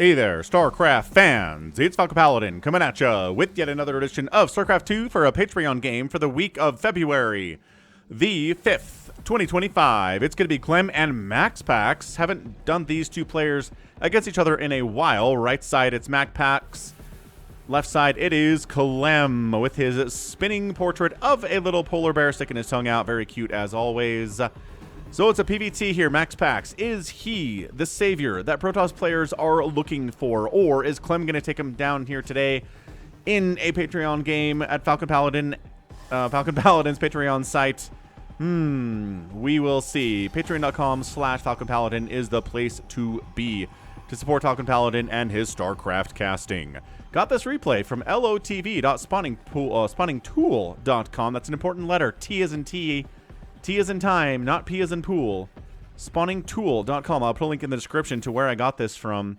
Hey there, StarCraft fans! It's Falcon Paladin coming at ya with yet another edition of StarCraft 2 for a Patreon game for the week of February the 5th, 2025. It's going to be Clem and MaxPax. Haven't done these two players against each other in a while. Right side, it's MaxPax. Left side, it is Clem with his spinning portrait of a little polar bear sticking his tongue out. Very cute as always. So it's a PvT here. MaxPax, is he the savior that Protoss players are looking for? Or is Clem going to take him down here today in a Patreon game at Falcon Paladin, Falcon Paladin's Patreon site? We will see. Patreon.com/Falcon Paladin is the place to be to support Falcon Paladin and his StarCraft casting. Got this replay from lotv.spawningtool.com. That's an important letter. T as in T. T as in time, not P as in pool. Spawningtool.com. I'll put a link in the description to where I got this from.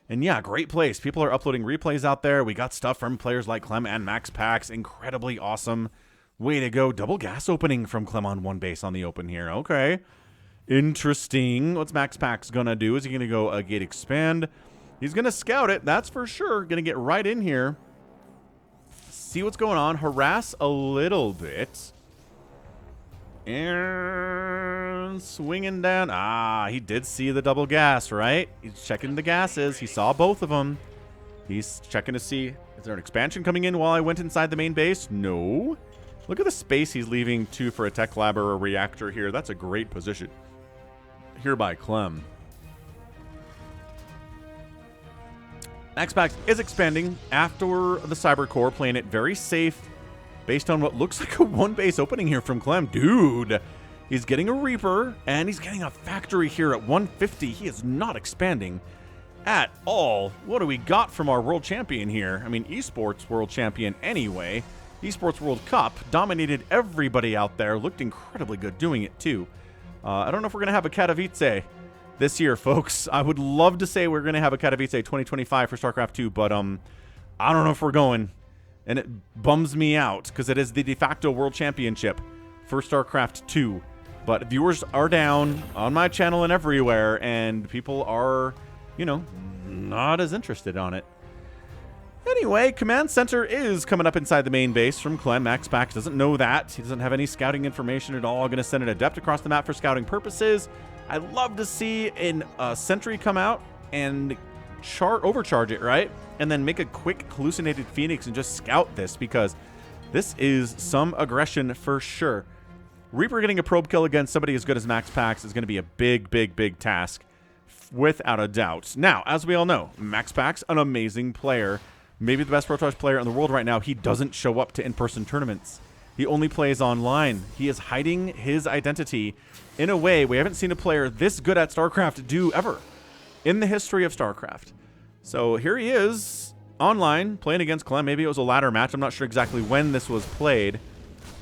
And yeah, great place. People are uploading replays out there. We got stuff from players like Clem and MaxPax. Incredibly awesome. Way to go. Double gas opening from Clem on one base on the open here. Okay. Interesting. What's MaxPax going to do? Is he going to go a gate expand? He's going to scout it. That's for sure. Going to get right in here. See what's going on. Harass a little bit. And swinging down. Ah, he did see the double gas, right? He's checking the gases. He saw both of them. He's checking to see, is there an expansion coming in while I went inside the main base? No. Look at the space he's leaving, too, for a tech lab or a reactor here. That's a great position here by Clem. MaxPax is expanding after the Cyber Core, playing it very safe. Based on what looks like a one-base opening here from Clem. Dude, he's getting a Reaper, and he's getting a factory here at 150. He is not expanding at all. What do we got from our world champion here? I mean, esports world champion anyway. Esports World Cup dominated everybody out there. Looked incredibly good doing it, too. I don't know if we're going to have a Katowice this year, folks. I would love to say we're going to have a Katowice 2025 for StarCraft 2, but I don't know if we're going. And it bums me out because it is the de facto world championship for StarCraft 2. But viewers are down on my channel and everywhere, and people are, you know, not as interested on it. Anyway, Command Center is coming up inside the main base from Clem. MaxPax doesn't know that. He doesn't have any scouting information at all. Going to send an Adept across the map for scouting purposes. I'd love to see a Sentry come out and overcharge it, right? And then make a quick hallucinated Phoenix and just scout this, because this is some aggression for sure. Reaper getting a probe kill against somebody as good as MaxPax is going to be a big, big, big task, without a doubt. Now, as we all know, MaxPax, an amazing player, maybe the best Protoss player in the world right now. He doesn't show up to in-person tournaments. He only plays online. He is hiding his identity in a way we haven't seen a player this good at StarCraft do ever in the history of StarCraft. So here he is, online, playing against Clem. Maybe it was a ladder match. I'm not sure exactly when this was played.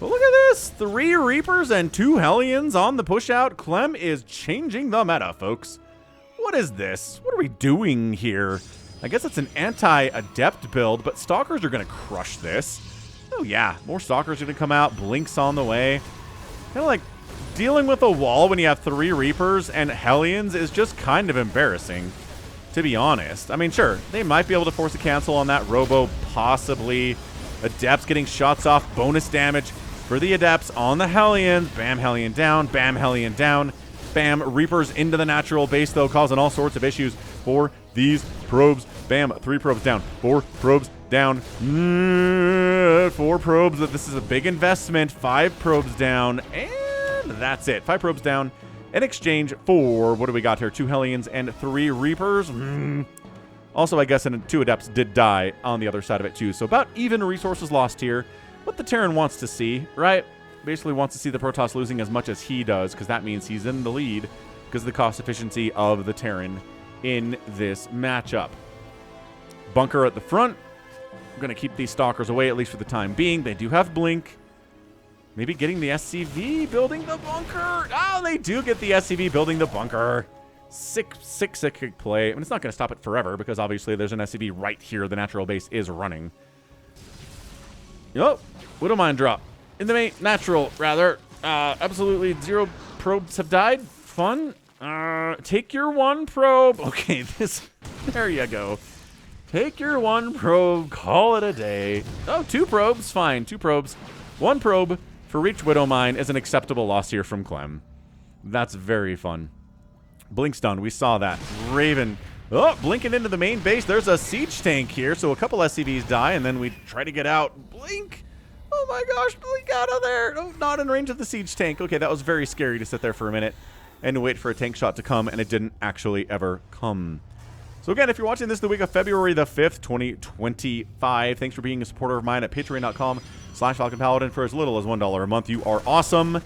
But look at this. 3 Reapers and 2 Hellions on the push-out. Clem is changing the meta, folks. What is this? What are we doing here? I guess it's an anti-Adept build, but Stalkers are going to crush this. Oh, yeah. More Stalkers are going to come out. Blinks on the way. Kind of like dealing with a wall when you have 3 Reapers and Hellions is just kind of embarrassing, to be honest. I mean, sure, they might be able to force a cancel on that Robo, possibly. Adepts getting shots off, bonus damage for the Adepts on the Hellions. Bam, Hellion down, bam, Hellion down. Bam, Reapers into the natural base, though, causing all sorts of issues for these probes. Bam, 3 probes down, 4 probes down, 4 probes. This is a big investment. 5 probes down, and that's it. 5 probes down. In exchange for, what do we got here? 2 Hellions and 3 Reapers. Also, I guess 2 Adepts did die on the other side of it, too. So about even resources lost here. What the Terran wants to see, right? Basically wants to see the Protoss losing as much as he does, because that means he's in the lead because of the cost efficiency of the Terran in this matchup. Bunker at the front. We're going to keep these Stalkers away, at least for the time being. They do have Blink. Maybe getting the SCV, building the bunker. Oh, they do get the SCV, building the bunker. Sick play. I mean, it's not going to stop it forever, because obviously there's an SCV right here. The natural base is running. Oh, Widow Mine drop. In the main, natural, rather. Absolutely 0 probes have died. Fun. Take your 1 probe. Okay, this There you go. Take your 1 probe, call it a day. Oh, 2 probes, fine. 2 probes. 1 probe for each Widow Mine is an acceptable loss here from Clem. That's very fun. Blink's done. We saw that. Raven. Oh, blinking into the main base. There's a siege tank here, so a couple SCVs die, and then we try to get out. Blink. Oh my gosh, blink out of there. No, not in range of the siege tank. Okay, that was very scary to sit there for a minute and wait for a tank shot to come, and it didn't actually ever come. So again, if you're watching this the week of February the 5th, 2025, thanks for being a supporter of mine at patreon.com/Falcon Paladin for as little as $1 a month. You are awesome.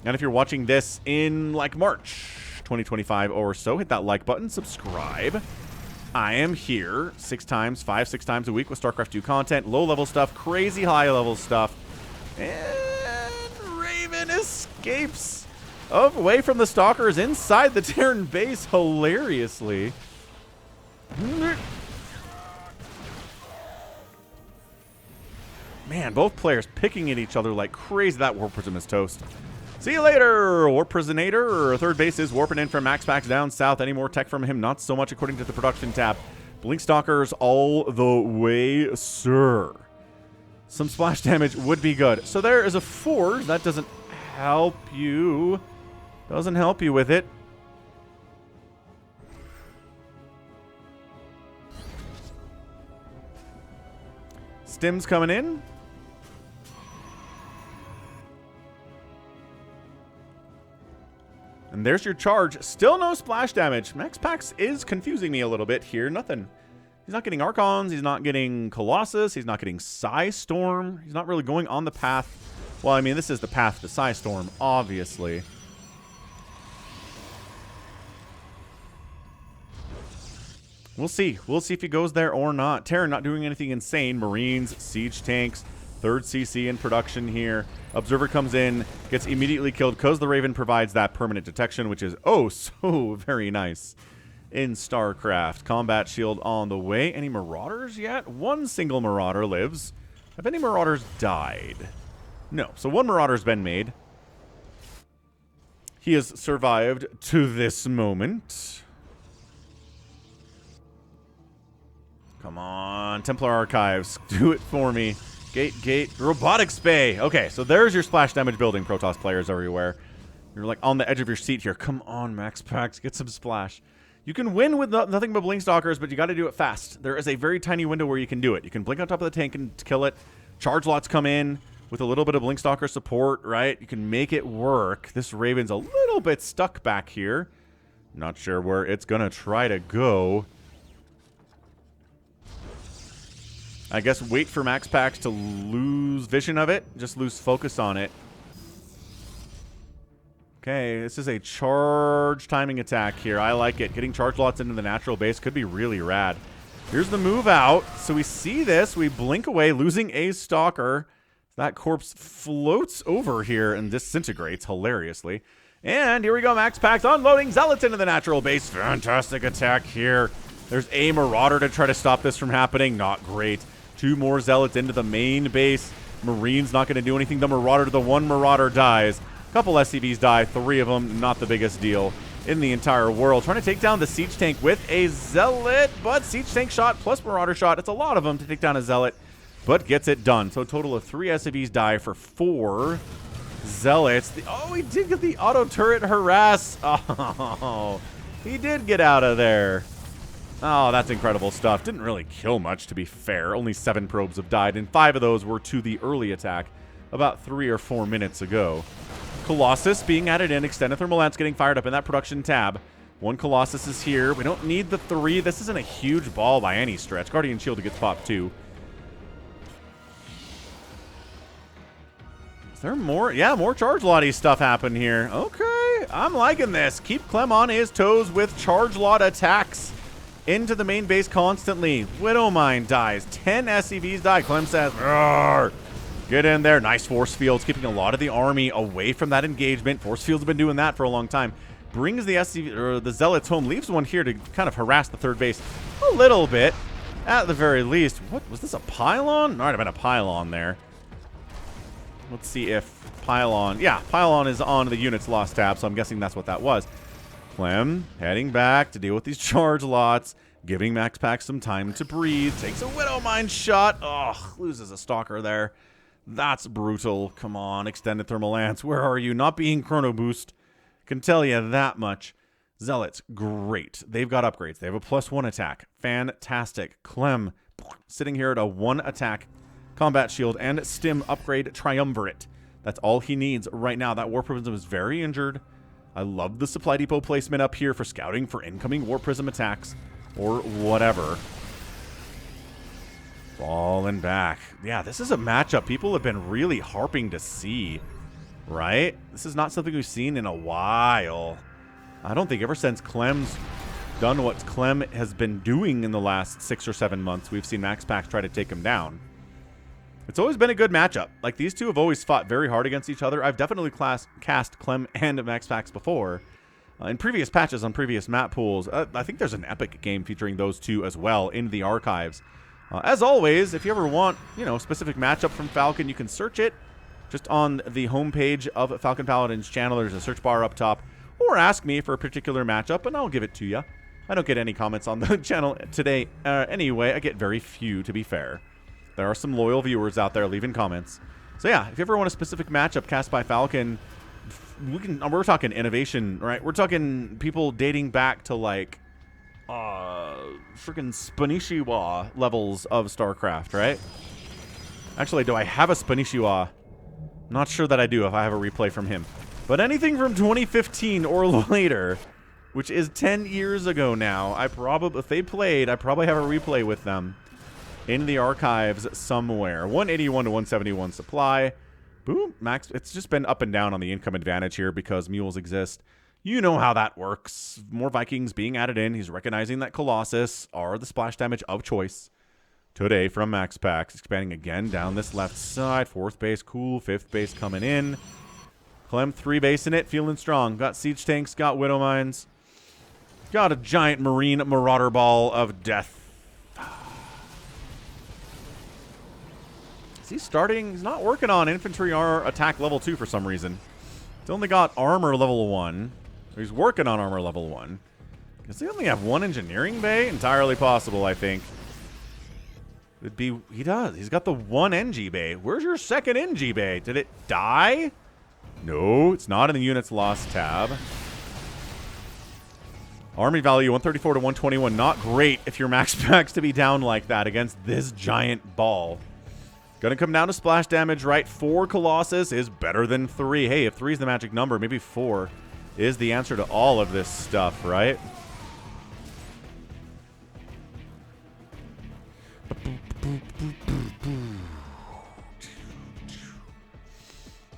And if you're watching this in like March 2025 or so, hit that like button, subscribe. I am here 6 times a week with StarCraft 2 content, low-level stuff, crazy high-level stuff. And Raven escapes away from the Stalkers inside the Terran base hilariously. Man, both players picking at each other like crazy. That Warp Prism is toast. See you later, Warp Prisonator. Third base is warping in from MaxPax down south. Any more tech from him? Not so much according to the production tab. Blink Stalkers all the way, sir. Some splash damage would be good. So there is a forge. That doesn't help you. Doesn't help you with it. Stims coming in. And there's your charge. Still no splash damage. MaxPax is confusing me a little bit here. Nothing. He's not getting Archons. He's not getting Colossus. He's not getting Psystorm. He's not really going on the path. Well, I mean, this is the path to Psystorm, obviously. We'll see. We'll see if he goes there or not. Terran not doing anything insane. Marines, siege tanks, third CC in production here. Observer comes in, gets immediately killed because the Raven provides that permanent detection, which is oh so very nice in StarCraft. Combat shield on the way. Any Marauders yet? 1 single Marauder lives. Have any Marauders died? No. So 1 Marauder's been made. He has survived to this moment. Come on, Templar Archives. Do it for me. Gate, Robotics Bay. Okay, so there's your splash damage building, Protoss players everywhere. You're like on the edge of your seat here. Come on, MaxPax, get some splash. You can win with nothing but Blink Stalkers, but you got to do it fast. There is a very tiny window where you can do it. You can blink on top of the tank and kill it. Charge lots come in with a little bit of Blink Stalker support, right? You can make it work. This Raven's a little bit stuck back here. Not sure where it's going to try to go. I guess wait for MaxPax to lose vision of it. Just lose focus on it. Okay, this is a charge timing attack here. I like it. Getting charge lots into the natural base could be really rad. Here's the move out. So we see this. We blink away, losing a Stalker. That corpse floats over here and disintegrates hilariously. And here we go, MaxPax unloading Zealots into the natural base. Fantastic attack here. There's a Marauder to try to stop this from happening. Not great. 2 more Zealots into the main base. Marines not going to do anything. The Marauder, the 1 Marauder dies. A couple SCVs die. 3 of them, not the biggest deal in the entire world. Trying to take down the Siege Tank with a Zealot, but Siege Tank shot plus Marauder shot. It's a lot of them to take down a Zealot, but gets it done. So a total of 3 SCVs die for 4 Zealots. Oh, he did get the auto turret harass. Oh, he did get out of there. Oh, that's incredible stuff. Didn't really kill much, to be fair. Only 7 probes have died, and 5 of those were to the early attack about 3 or 4 minutes ago. Colossus being added in. Extended Thermal Lance getting fired up in that production tab. 1 Colossus is here. We don't need the 3. This isn't a huge ball by any stretch. Guardian Shield gets popped too. Is there more? Yeah, more Charge Lottie stuff happen here. Okay, I'm liking this. Keep Clem on his toes with Charge Lot attacks. Into the main base constantly. Widowmine dies. 10 SCVs die. Clem says, "Roar." Get in there. Nice force fields, keeping a lot of the army away from that engagement. Force fields have been doing that for a long time. Brings the SCV, or the Zealots home. Leaves 1 here to kind of harass the third base a little bit, at the very least. What was this? A pylon? Might have been a pylon there. Let's see if pylon. Yeah, pylon is on the units lost tab, so I'm guessing that's what that was. Clem heading back to deal with these charge lots, giving MaxPax some time to breathe. Takes a Widowmine shot. Ugh, loses a Stalker there. That's brutal. Come on, Extended Thermal Lance. Where are you? Not being Chrono Boost. Can tell you that much. Zealots, great. They've got upgrades. They have a +1 attack. Fantastic. Clem sitting here at a 1 attack combat shield and stim upgrade triumvirate. That's all he needs right now. That War Prism is very injured. I love the supply depot placement up here for scouting for incoming War Prism attacks or whatever. Falling back. Yeah, this is a matchup people have been really harping to see, right? This is not something we've seen in a while. I don't think ever since Clem's done what Clem has been doing in the last 6 or 7 months, we've seen MaxPax try to take him down. It's always been a good matchup. Like, these two have always fought very hard against each other. I've definitely cast Clem and MaxPax before. In previous patches on previous map pools. I think there's an epic game featuring those two as well in the archives. As always, if you ever want, a specific matchup from Falcon, you can search it just on the homepage of Falcon Paladin's channel. There's a search bar up top. Or ask me for a particular matchup, and I'll give it to you. I don't get any comments on the channel today anyway. I get very few, to be fair. There are some loyal viewers out there leaving comments. So yeah, if you ever want a specific matchup cast by Falcon, we're talking innovation, right? We're talking people dating back to like freaking Spanishiwa levels of StarCraft, right? Actually, do I have a Spanishiwa? Not sure that I do if I have a replay from him. But anything from 2015 or later, which is 10 years ago now, if they played, I probably have a replay with them in the archives somewhere. 181 to 171 supply. Boom, max. It's just been up and down on the income advantage here because mules exist. You know how that works. More Vikings being added in. He's recognizing that Colossus are the splash damage of choice today from MaxPax. Expanding again down this left side. 4th base, cool. 5th base coming in. Clem 3 base in it, feeling strong. Got siege tanks, got widow mines. Got a giant marine marauder ball of death. He's starting, he's not working on infantry or attack level 2 for some reason. He's only got armor level 1. He's working on armor level 1. Does he only have 1 engineering bay? Entirely possible, I think. It'd be, he does. He's got the 1 NG bay. Where's your second NG bay? Did it die? No, it's not in the units lost tab. Army value 134 to 121. Not great if you're MaxPax to be down like that against this giant ball. Gonna come down to splash damage, right? 4 Colossus is better than 3. Hey, if 3 is the magic number, maybe 4 is the answer to all of this stuff, right?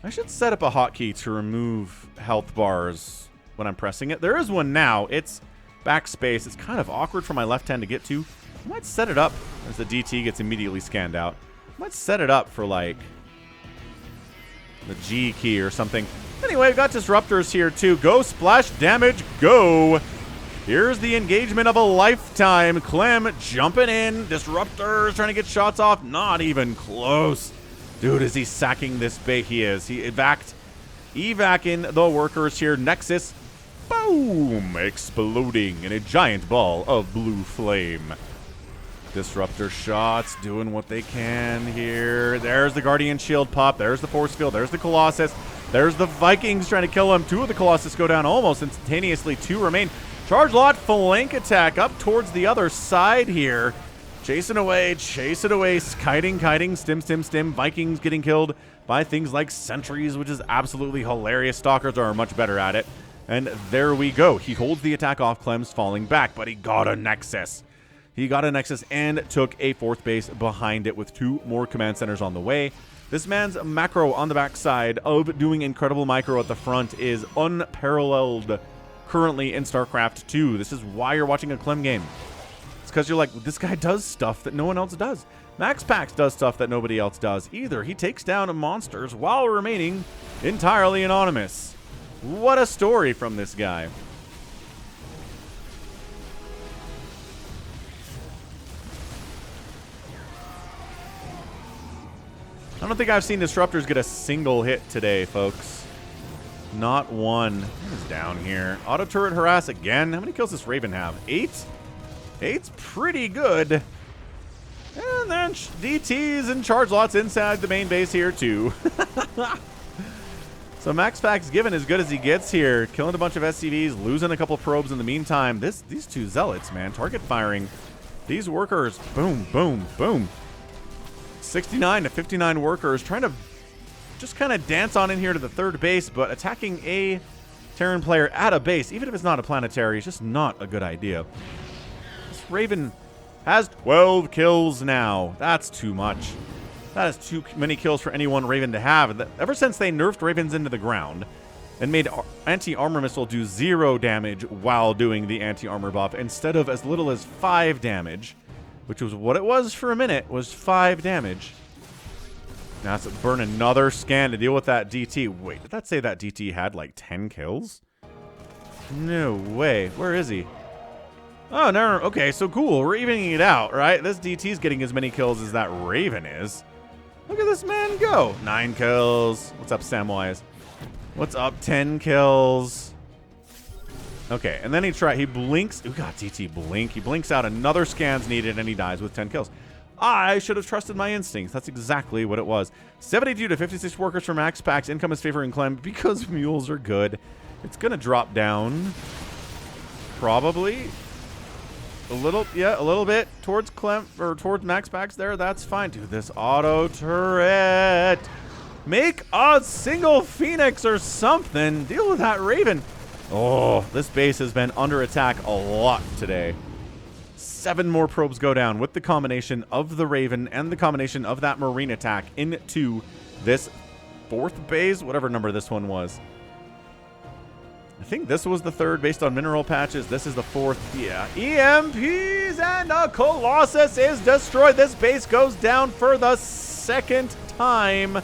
I should set up a hotkey to remove health bars when I'm pressing it. There is one now. It's backspace. It's kind of awkward for my left hand to get to. I might set it up as the DT gets immediately scanned out. Let's set it up for, like, the G key or something. Anyway, we've got disruptors here, too. Go, splash damage, go. Here's the engagement of a lifetime. Clem jumping in. Disruptors trying to get shots off. Not even close. Dude, is he sacking this bay? He is. He evacing the workers here. Nexus, boom, exploding in a giant ball of blue flame. Disruptor shots doing what they can here. There's the Guardian Shield pop. There's the Force Field. There's the Colossus. There's the Vikings trying to kill him. 2 of the Colossus go down almost instantaneously. 2 remain. Charge lot flank attack up towards the other side here. Chasing away, kiting, stim. Vikings getting killed by things like sentries, which is absolutely hilarious. Stalkers are much better at it. And there we go. He holds the attack off. Clem's falling back, but he got a Nexus. He got a Nexus and took a 4th base behind it with 2 more command centers on the way. This man's macro on the backside of doing incredible micro at the front is unparalleled currently in StarCraft 2. This is why you're watching a Clem game. It's because you're like, this guy does stuff that no one else does. MaxPax does stuff that nobody else does either. He takes down monsters while remaining entirely anonymous. What a story from this guy. I don't think I've seen Disruptors get a single hit today, folks. Not one. What is down here? Auto turret harass again. How many kills does Raven have? 8? 8's pretty good. And then DTs and charge lots inside the main base here too. So MaxPax given as good as he gets here. Killing a bunch of SCVs, losing a couple probes in the meantime. These two zealots, man, target firing. These workers, boom, boom, boom. 69 to 59 workers trying to just kind of dance on in here to the third base, but attacking a Terran player at a base, even if it's not a planetary, is just not a good idea. This Raven has 12 kills now. That's too much. That is too many kills for any one Raven to have. Ever since they nerfed Ravens into the ground and made anti-armor missile do 0 damage while doing the anti-armor buff instead of as little as 5 damage, which was what it was for a minute, was 5 damage. Now it's burn another scan to deal with that DT. Wait, did that say that DT had like 10 kills? No way. Where is he? Oh, no. Okay, so cool. We're evening it out, right? This DT's getting as many kills as that Raven is. Look at this man go. 9 kills. What's up, Samwise? What's up? 10 kills. Okay, and then he blinks. Ooh, got DT blink. He blinks out. Another scan's needed, and he dies with 10 kills. I should have trusted my instincts. That's exactly what it was. 72 to 56 workers for MaxPax. Income is favoring Clem because mules are good. It's going to drop down. Probably. A little bit towards Clem, or towards MaxPax there. That's fine. Dude, this auto turret. Make a single Phoenix or something. Deal with that Raven. Oh, this base has been under attack a lot today. 7 more probes go down with the combination of the Raven and the combination of that Marine attack into this 4th base, whatever number this one was. I think this was the 3rd based on mineral patches. This is the 4th. Yeah. EMPs and a Colossus is destroyed. This base goes down for the 2nd time.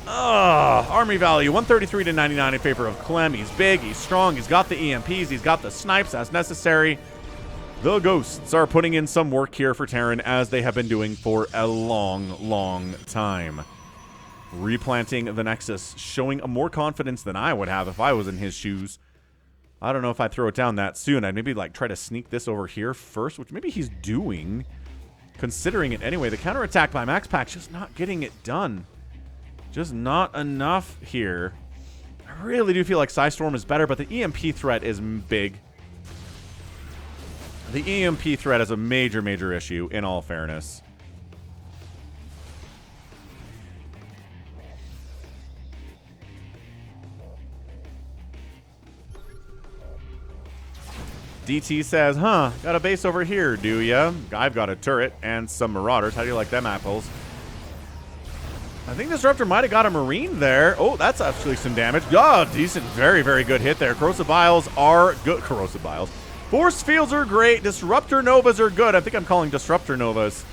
Army value 133 to 99 in favor of Clem. He's big. He's strong. He's got the EMPs. He's got the snipes as necessary. The Ghosts are putting in some work here for Terran, as they have been doing for a long, long time. Replanting the Nexus, showing more confidence than I would have if I was in his shoes. I don't know if I'd throw it down that soon. I'd maybe like try to sneak this over here first, which maybe he's doing, considering it anyway. The counterattack by MaxPax just not getting it done. Just not enough here. I really do feel like Psystorm is better, but the EMP threat is big. The EMP threat is a major, major issue, in all fairness. DT says, huh, got a base over here, do ya? I've got a turret and some Marauders. How do you like them apples? I think Disruptor might have got a Marine there. Oh, that's actually some damage. Oh, decent, very, very good hit there. Corrosive Biles are good. Corrosive Biles. Force Fields are great. Disruptor Novas are good. I think I'm calling Disruptor Novas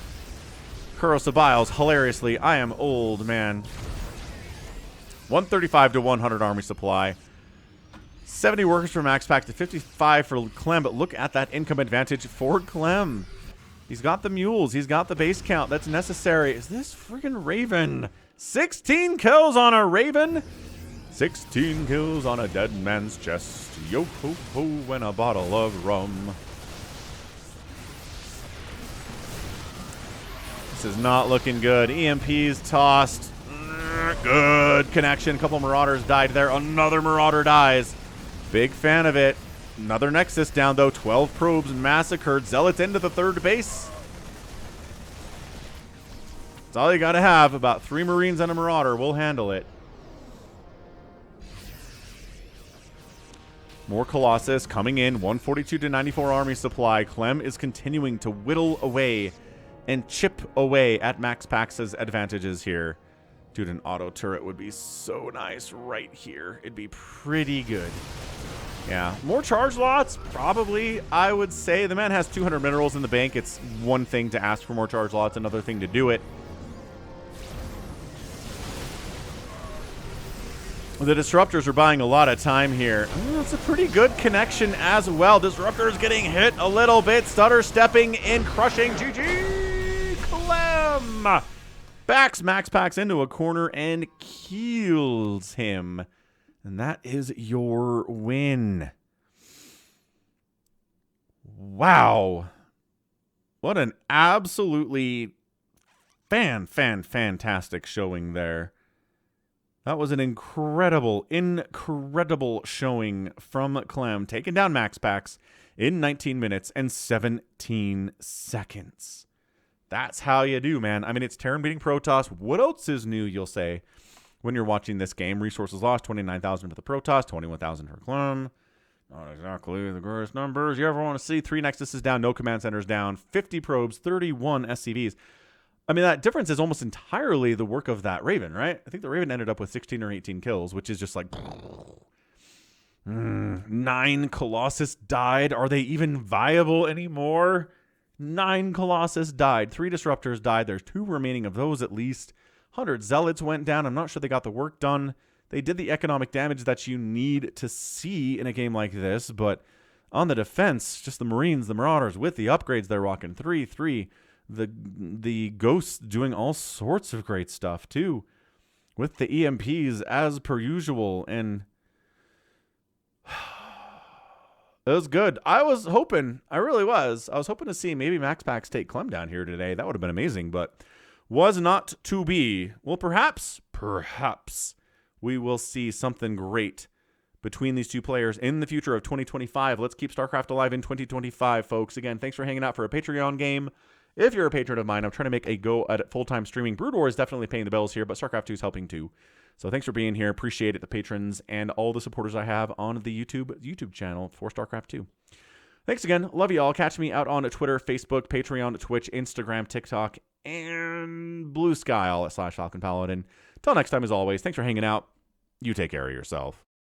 Corrosive Biles. Hilariously, I am old, man. 135 to 100 army supply. 70 workers for MaxPax to 55 for Clem, but look at that income advantage for Clem. He's got the mules. He's got the base count that's necessary. Is this friggin' Raven? 16 kills on a Raven. 16 kills on a dead man's chest. Yo ho ho and a bottle of rum. This is not looking good. EMPs tossed. Good connection. A couple Marauders died there. Another Marauder dies. Big fan of it. Another Nexus down, though. 12 probes massacred. Zealots into the 3rd base. That's all you got to have. About 3 Marines and a Marauder. We'll handle it. More Colossus coming in. 142 to 94 army supply. Clem is continuing to whittle away and chip away at MaxPax's advantages here. Dude, an auto turret would be so nice right here. It'd be pretty good. Yeah, more charge lots, probably, I would say. The man has 200 minerals in the bank. It's one thing to ask for more charge lots, another thing to do it. The Disruptors are buying a lot of time here. It's a pretty good connection as well. Disruptors getting hit a little bit. Stutter stepping in, crushing. GG! Clem! Backs MaxPax into a corner and kills him. And that is your win. Wow. What an absolutely fantastic showing there. That was an incredible showing from Clem, taking down MaxPax in 19 minutes and 17 seconds. That's how you do, man. I mean, it's Terran beating Protoss. What else is new, you'll say, when you're watching this game? Resources lost, 29,000 for the Protoss, 21,000 for Clem. Not exactly the greatest numbers you ever want to see. 3 Nexuses down, no command centers down, 50 probes, 31 SCVs. I mean, that difference is almost entirely the work of that Raven, right? I think the Raven ended up with 16 or 18 kills, which is just like... 9 Colossus died. Are they even viable anymore? 9 Colossus died. 3 Disruptors died. There's 2 remaining of those at least. 100 Zealots went down. I'm not sure they got the work done. They did the economic damage that you need to see in a game like this, but on the defense, just the Marines, the Marauders, with the upgrades they're rocking. 3-3. The Ghosts doing all sorts of great stuff, too, with the EMPs as per usual, and it was good. I was hoping, I really was. I was hoping to see maybe MaxPax take Clem down here today. That would have been amazing, but was not to be. Well, perhaps we will see something great between these two players in the future of 2025. Let's keep StarCraft alive in 2025, folks. Again, thanks for hanging out for a Patreon game. If you're a patron of mine, I'm trying to make a go at full-time streaming. Brood War is definitely paying the bills here, but StarCraft 2 is helping too. So thanks for being here. Appreciate it, the patrons and all the supporters I have on the YouTube channel for StarCraft 2. Thanks again. Love you all. Catch me out on Twitter, Facebook, Patreon, Twitch, Instagram, TikTok, and Blue Sky, all at /Falcon Paladin. Till next time, as always, thanks for hanging out. You take care of yourself.